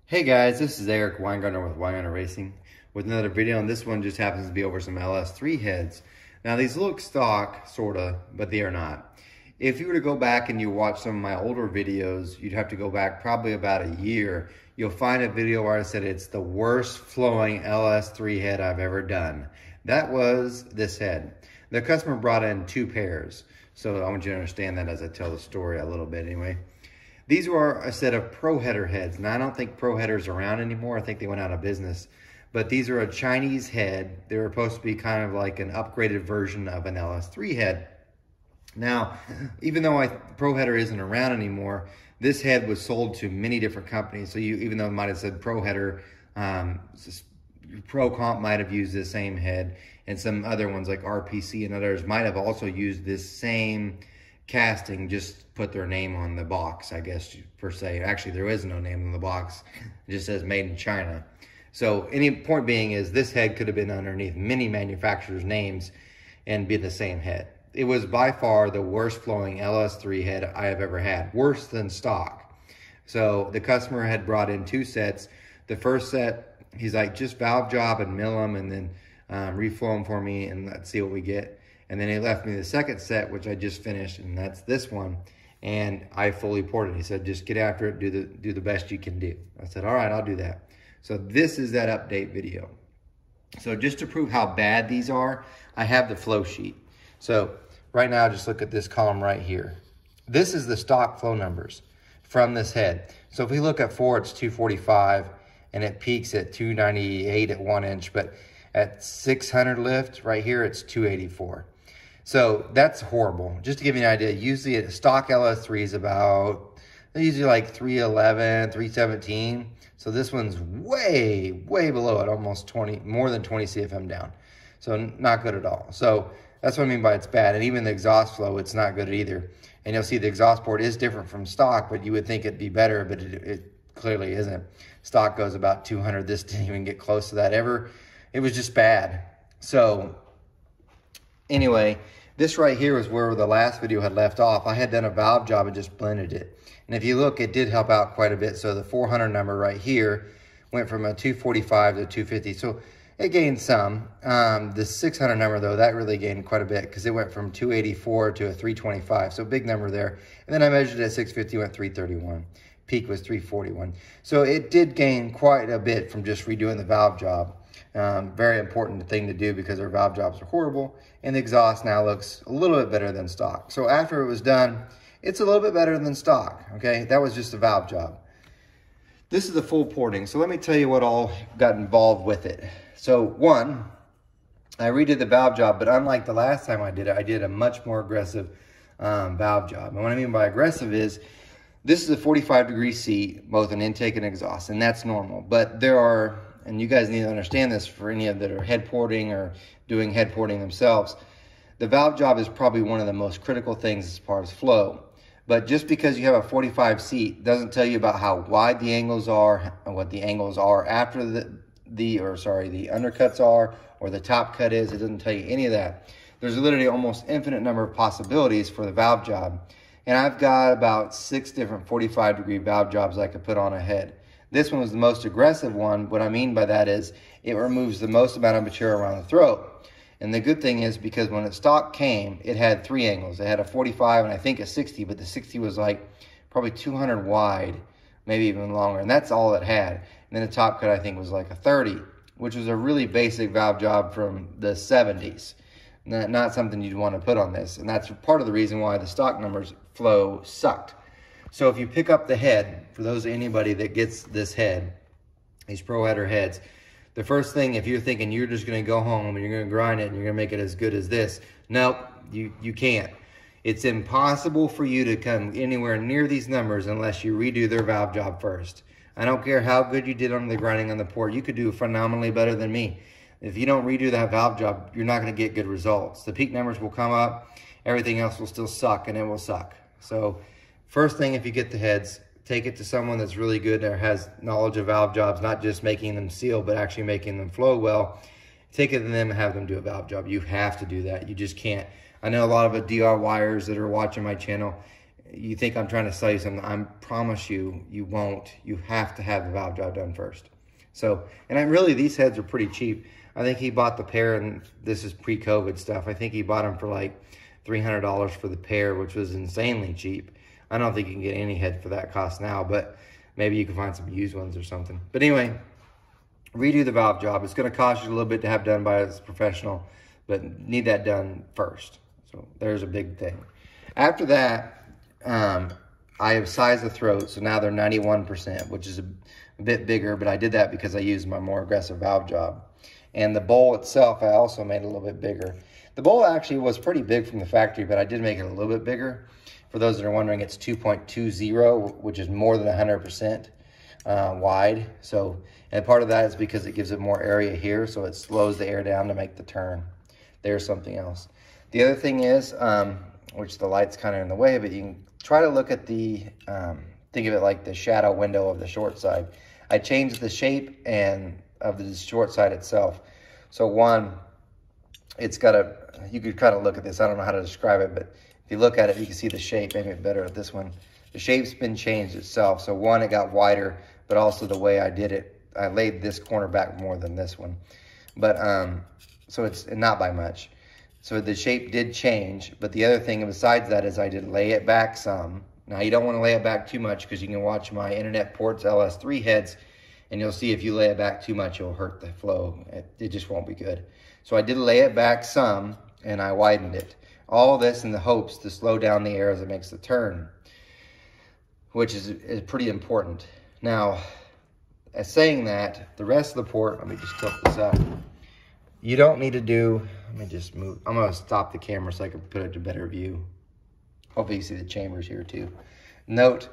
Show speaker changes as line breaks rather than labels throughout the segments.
Hey guys, this is Eric Weingartner with Weingartner Racing with another video, and this one just happens to be over some LS3 heads. Now these look stock, sorta, but they are not. If you were to go back and you watch some of my older videos, you'd have to go back probably about a year. You'll find a video where I said it's the worst flowing LS3 head I've ever done. That was this head. The customer brought in two pairs, so I want you to understand that as I tell the story a little bit anyway. These were a set of Pro Header heads. Now, I don't think Pro Header's around anymore. I think they went out of business. But these are a Chinese head. They were supposed to be kind of like an upgraded version of an LS3 head. Now, even though Pro Header isn't around anymore, this head was sold to many different companies. So even though it might have said Pro Header, Pro Comp might have used this same head. And some other ones like RPC and others might have also used this same casting, just put their name on the box, I guess, per se. Actually, there is no name on the box. It just says made in China. So any point being is this head could have been underneath many manufacturers' names and be the same head. It was by far the worst flowing LS3 head I have ever had, worse than stock. So the customer had brought in two sets. The first set, he's like, just valve job and mill them and then reflow them for me and let's see what we get. And then he left me the second set, which I just finished, and that's this one. And I fully poured it. He said, just get after it, do the best you can do. I said, all right, I'll do that. So this is that update video. So just to prove how bad these are, I have the flow sheet. So right now, just look at this column right here. This is the stock flow numbers from this head. So if we look at 4, it's 245, and it peaks at 298 at 1 inch, but at 600 lift, right here, it's 284. So that's horrible. Just to give you an idea, usually a stock LS3 is about, they're usually like 311, 317. So this one's way, way below it, almost 20, more than 20 CFM down. So not good at all. So that's what I mean by it's bad. And even the exhaust flow, it's not good either. And you'll see the exhaust port is different from stock, but you would think it'd be better, but it clearly isn't. Stock goes about 200. This didn't even get close to that ever. It was just bad. So anyway, this right here is where the last video had left off. I had done a valve job and just blended it. And if you look, it did help out quite a bit. So the 400 number right here went from a 245 to 250. So it gained some. The 600 number, though, that really gained quite a bit because it went from 284 to a 325. So big number there. And then I measured it at 650, went 331. Peak was 341. So it did gain quite a bit from just redoing the valve job. Very important thing to do because our valve jobs are horrible, and the exhaust now looks a little bit better than stock. So after it was done, it's a little bit better than stock, okay? That was just a valve job. This is the full porting, so let me tell you what all got involved with it. So one, I redid the valve job, but unlike the last time I did it, I did a much more aggressive valve job. And what I mean by aggressive is, this is a 45-degree seat, both an intake and exhaust, and that's normal. But there are, and you guys need to understand this for any of that are head porting or doing head porting themselves, the valve job is probably one of the most critical things as far as flow. But just because you have a 45 seat doesn't tell you about how wide the angles are and what the angles are after the undercuts are or the top cut is. It doesn't tell you any of that. There's literally almost infinite number of possibilities for the valve job. And I've got about 6 different 45-degree valve jobs I could put on a head. This one was the most aggressive one. What I mean by that is it removes the most amount of material around the throat. And the good thing is because when the stock came, it had 3 angles. It had a 45 and I think a 60, but the 60 was like probably 200 wide, maybe even longer. And that's all it had. And then the top cut I think was like a 30, which was a really basic valve job from the 70s. Not something you'd want to put on this. And that's part of the reason why the stock numbers flow sucked. So if you pick up the head, for anybody that gets this head, these Pro Header heads, the first thing, if you're thinking you're just going to go home and you're going to grind it and you're going to make it as good as this, nope, you can't. It's impossible for you to come anywhere near these numbers unless you redo their valve job first. I don't care how good you did on the grinding on the port. You could do phenomenally better than me. If you don't redo that valve job, you're not going to get good results. The peak numbers will come up. Everything else will still suck, and it will suck. So first thing, if you get the heads, take it to someone that's really good or has knowledge of valve jobs, not just making them seal, but actually making them flow well. Take it to them and have them do a valve job. You have to do that. You just can't. I know a lot of DIYers that are watching my channel, you think I'm trying to sell you something, I promise you, you won't. You have to have the valve job done first. So, and really, these heads are pretty cheap. I think he bought the pair, and this is pre-COVID stuff. I think he bought them for like $300 for the pair, which was insanely cheap. I don't think you can get any head for that cost now, but maybe you can find some used ones or something. But anyway, redo the valve job. It's going to cost you a little bit to have done by a professional, but need that done first. So there's a big thing. After that, I have sized the throat, so now they're 91%, which is a bit bigger, but I did that because I used my more aggressive valve job. And the bowl itself, I also made a little bit bigger. The bowl actually was pretty big from the factory, but I did make it a little bit bigger. For those that are wondering, it's 2.20, which is more than 100% wide. So, and part of that is because it gives it more area here, so it slows the air down to make the turn. There's something else. The other thing is, which the light's kind of in the way, but you can try to look at the, think of it like the shadow window of the short side. I changed the shape and of the short side itself. So one, it's got a, you could kind of look at this, I don't know how to describe it, but if you look at it, you can see the shape, maybe better at this one. The shape's been changed itself. So one, it got wider, but also the way I did it, I laid this corner back more than this one. But, so it's not by much. So the shape did change, but the other thing besides that is I did lay it back some. Now you don't want to lay it back too much because you can watch my Internet Ports LS3 heads and you'll see if you lay it back too much, it'll hurt the flow. It just won't be good. So I did lay it back some and I widened it. All this in the hopes to slow down the air as it makes the turn, which is pretty important. Now, as saying that, the rest of the port, let me just tilt this up. You don't need to do, let me just move. I'm gonna stop the camera so I can put it to better view. Hopefully you see the chambers here too. Note,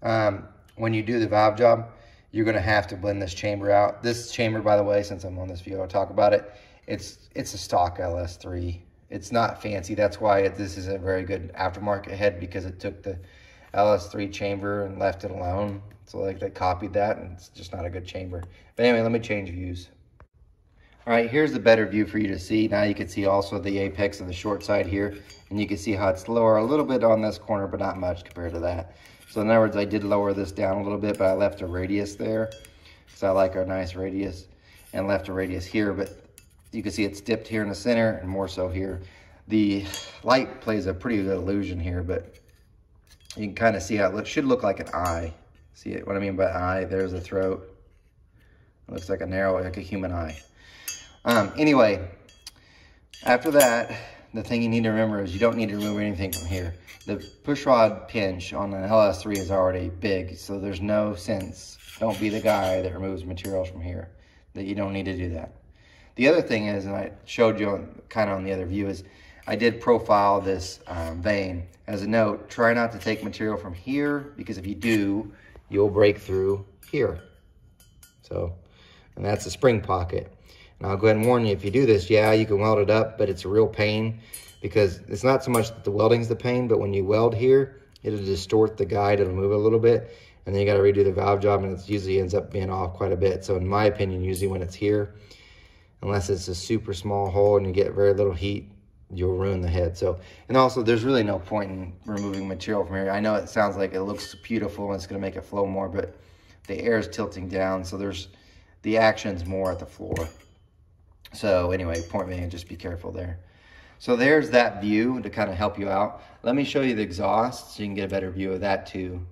when you do the valve job, you're gonna have to blend this chamber out. This chamber, by the way, since I'm on this view, I'll talk about it. It's a stock LS3. It's not fancy. That's why this is a very good aftermarket head, because it took the LS3 chamber and left it alone. So like they copied that, and it's just not a good chamber. But anyway, let me change views. All right, here's the better view for you to see. Now you can see also the apex of the short side here, and you can see how it's lower a little bit on this corner, but not much compared to that. So in other words, I did lower this down a little bit, but I left a radius there, because I like a nice radius, and left a radius here, but you can see it's dipped here in the center and more so here. The light plays a pretty good illusion here, but you can kind of see how it should look like an eye. See it? What I mean by eye, there's the throat. It looks like a narrow, like a human eye. Anyway, after that, the thing you need to remember is you don't need to remove anything from here. The push rod pinch on an LS3 is already big, so there's no sense. Don't be the guy that removes materials from here. That you don't need to do that. The other thing is, and I showed you kind of on the other view, is I did profile this vane. As a note, try not to take material from here, because if you do, you'll break through here. So, and that's a spring pocket. And I'll go ahead and warn you, if you do this, yeah, you can weld it up, but it's a real pain, because it's not so much that the welding's the pain, but when you weld here, it'll distort the guide, it'll move it a little bit, and then you gotta redo the valve job, and it usually ends up being off quite a bit. So in my opinion, usually when it's here, unless it's a super small hole and you get very little heat, you'll ruin the head. So, and also there's really no point in removing material from here. I know it sounds like it looks beautiful and it's gonna make it flow more, but the air is tilting down, so there's, the action's more at the floor. So anyway, point being, just be careful there. So there's that view to kind of help you out. Let me show you the exhaust so you can get a better view of that too.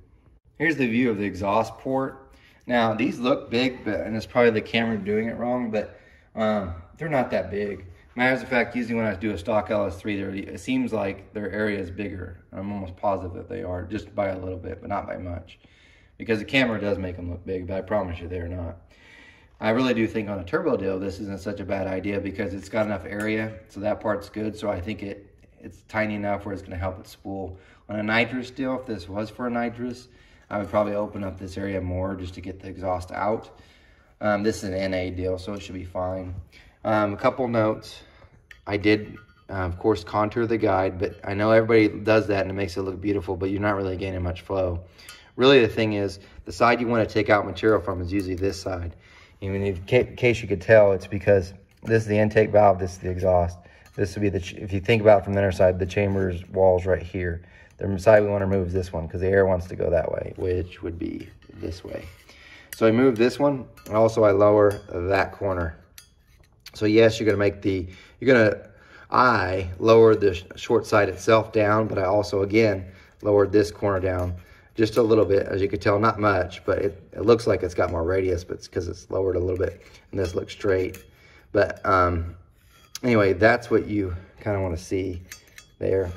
Here's the view of the exhaust port. Now these look big, and it's probably the camera doing it wrong, but they're not that big. Matter of fact, usually when I do a stock LS3, it seems like their area is bigger. I'm almost positive that they are, just by a little bit, but not by much. Because the camera does make them look big, but I promise you they're not. I really do think on a turbo deal, this isn't such a bad idea, because it's got enough area, so that part's good. So I think it's tiny enough where it's gonna help it spool. On a nitrous deal, if this was for a nitrous, I would probably open up this area more just to get the exhaust out. This is an NA deal, so it should be fine. A couple notes. I did, of course, contour the guide, but I know everybody does that and it makes it look beautiful, but you're not really gaining much flow. Really, the thing is, the side you want to take out material from is usually this side. Even in case you could tell, it's because this is the intake valve, this is the exhaust. This would be the, if you think about it from the inner side, the chamber's walls right here. The side we want to remove is this one because the air wants to go that way, which would be this way. So I move this one, and also I lower that corner. So yes, I lowered the short side itself down, but I also, again, lowered this corner down just a little bit. As you can tell, not much, but it looks like it's got more radius, but it's because it's lowered a little bit, and this looks straight. But anyway, that's what you kind of want to see there.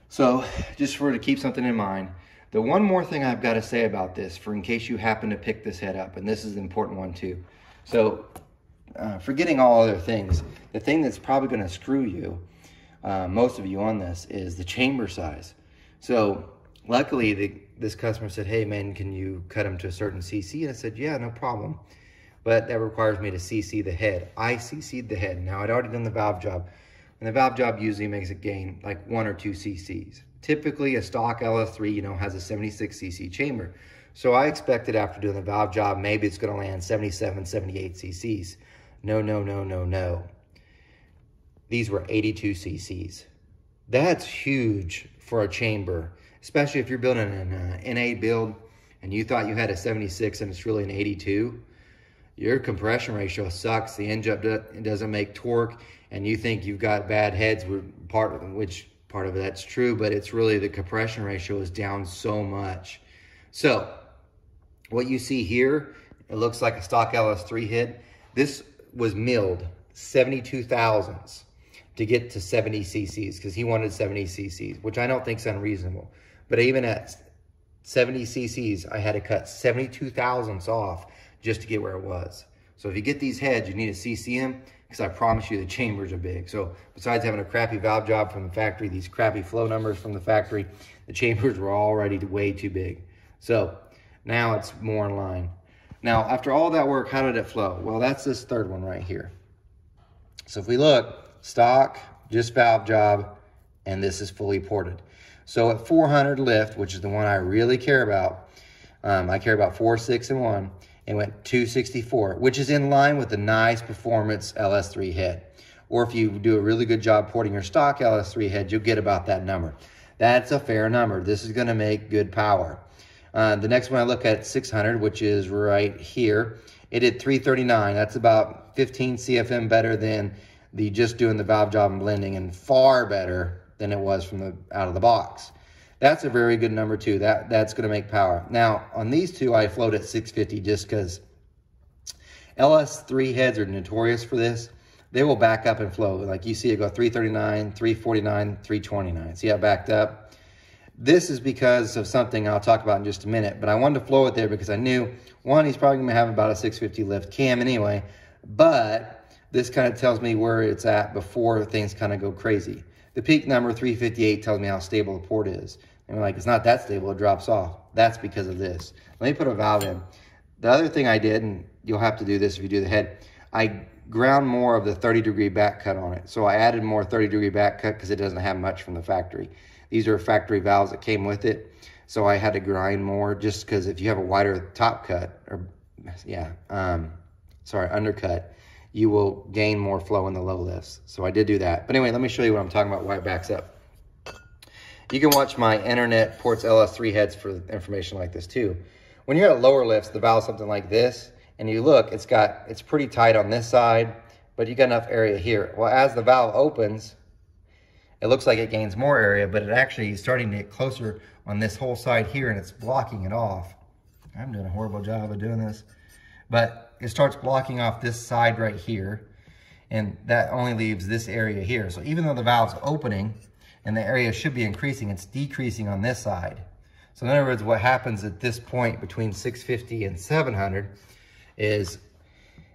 So just to keep something in mind, the one more thing I've got to say about this, for in case you happen to pick this head up, and this is an important one too. So forgetting all other things, the thing that's probably going to screw you, most of you on this, is the chamber size. So luckily this customer said, hey man, can you cut them to a certain cc? And I said, yeah, no problem. But that requires me to cc the head. I cc'd the head. Now I'd already done the valve job. And the valve job usually makes it gain like 1 or 2 cc's. Typically a stock LS3, has a 76 cc chamber. So I expected after doing the valve job, maybe it's gonna land 77, 78 cc's. No, no, no, no, no. These were 82 cc's. That's huge for a chamber, especially if you're building an NA build and you thought you had a 76 and it's really an 82. Your compression ratio sucks. The engine doesn't make torque, and you think you've got bad heads, which part of that's true, but it's really the compression ratio is down so much. So what you see here, it looks like a stock LS3 head. This was milled 72 thousandths to get to 70 cc's because he wanted 70 cc's, which I don't think is unreasonable. But even at 70 cc's, I had to cut 72 thousandths off just to get where it was. So if you get these heads, you need to CC them, because I promise you the chambers are big. So besides having a crappy valve job from the factory, these crappy flow numbers from the factory, the chambers were already way too big. So now it's more in line. Now, after all that work, how did it flow? Well, that's this third one right here. So if we look, stock, just valve job, and this is fully ported. So at 400 lift, which is the one I really care about, I care about 4, 6, and 1, and went 264, which is in line with the nice performance LS3 head. Or if you do a really good job porting your stock LS3 head, you'll get about that number. That's a fair number. This is gonna make good power. The next one I look at 600, which is right here. It did 339. That's about 15 CFM better than the just doing the valve job and blending, and far better than it was from the out of the box. That's a very good number too. That's going to make power. Now, on these two, I float at 650 just because LS3 heads are notorious for this. They will back up and flow. Like you see it go 339, 349, 329. See how it backed up? This is because of something I'll talk about in just a minute, but I wanted to flow it there because I knew, one, he's probably going to have about a 650 lift cam anyway, but this kind of tells me where it's at before things kind of go crazy. The peak number, 358, tells me how stable the port is. And we're like, it's not that stable, it drops off. That's because of this. Let me put a valve in. The other thing I did, and you'll have to do this if you do the head, I ground more of the 30-degree back cut on it. So I added more 30-degree back cut because it doesn't have much from the factory. These are factory valves that came with it. So I had to grind more just because if you have a wider top cut, or undercut, you will gain more flow in the low lifts. So I did do that. But anyway, let me show you what I'm talking about, why it backs up. You can watch my internet ports LS3 heads for information like this too. When you're at lower lifts, the valve's something like this, and you look, it's pretty tight on this side, but you got enough area here. Well, as the valve opens, it looks like it gains more area, but it actually is starting to get closer on this whole side here, and it's blocking it off. I'm doing a horrible job of doing this, but it starts blocking off this side right here, and that only leaves this area here. So even though the valve's opening and the area should be increasing, it's decreasing on this side. So in other words, what happens at this point between 650 and 700 is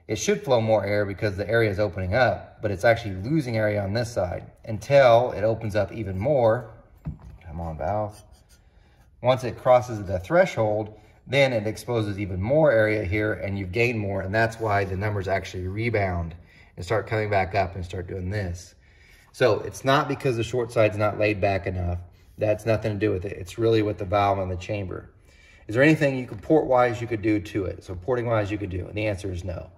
it should flow more air because the area is opening up, but it's actually losing area on this side until it opens up even more. Come on, valve. Once it crosses the threshold, then it exposes even more area here and you gain more, and that's why the numbers actually rebound and start coming back up and start doing this. So it's not because the short side's not laid back enough. That's nothing to do with it. It's really with the valve and the chamber. Is there anything you could port-wise you could do to it? So porting-wise you could do, and the answer is no.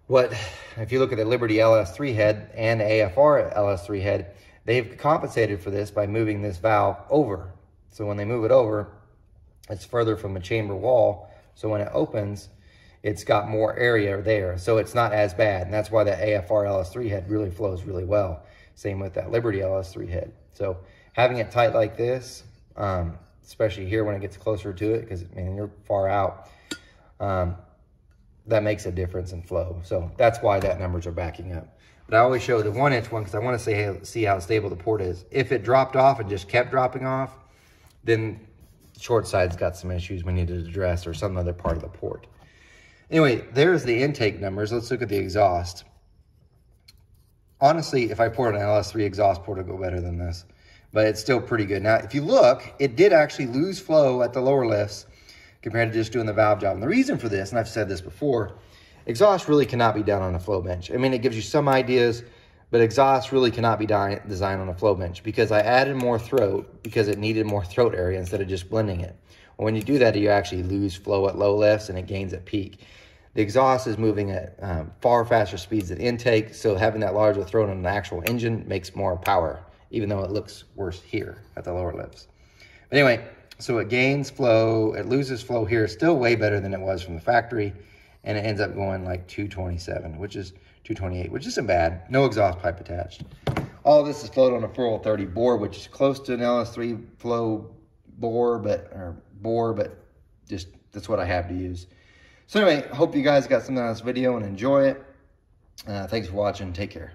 If you look at the Liberty LS3 head and the AFR LS3 head, They've compensated for this by moving this valve over. So when they move it over, it's further from the chamber wall. So when it opens, it's got more area there. So it's not as bad. And that's why that AFR LS3 head really flows really well. Same with that Liberty LS3 head. So having it tight like this, especially here when it gets closer to it, because man, you're far out, that makes a difference in flow. So that's why that numbers are backing up. But I always show the 1-inch one because I want to say, hey, see how stable the port is. If it dropped off and just kept dropping off, then short side's got some issues we need to address, or some other part of the port. Anyway, there's the intake numbers. Let's look at the exhaust. Honestly, if I poured an LS3 exhaust port, it'll go better than this, but it's still pretty good. Now, if you look, it did actually lose flow at the lower lifts compared to just doing the valve job. And the reason for this, and I've said this before, exhaust really cannot be done on a flow bench. I mean, it gives you some ideas, but exhaust really cannot be designed on a flow bench, because I added more throat because it needed more throat area instead of just blending it. Well, when you do that, you actually lose flow at low lifts and it gains at peak. The exhaust is moving at far faster speeds than intake, so having that larger throat on an actual engine makes more power, even though it looks worse here at the lower lifts. But anyway, so it gains flow, it loses flow here, still way better than it was from the factory, and it ends up going like 227, which is 228, which isn't bad. No exhaust pipe attached. All this is flowed on a 430 bore, which is close to an LS3 flow bore, but just that's what I have to use. So anyway, hope you guys got something out of this video and enjoy it. Thanks for watching. Take care.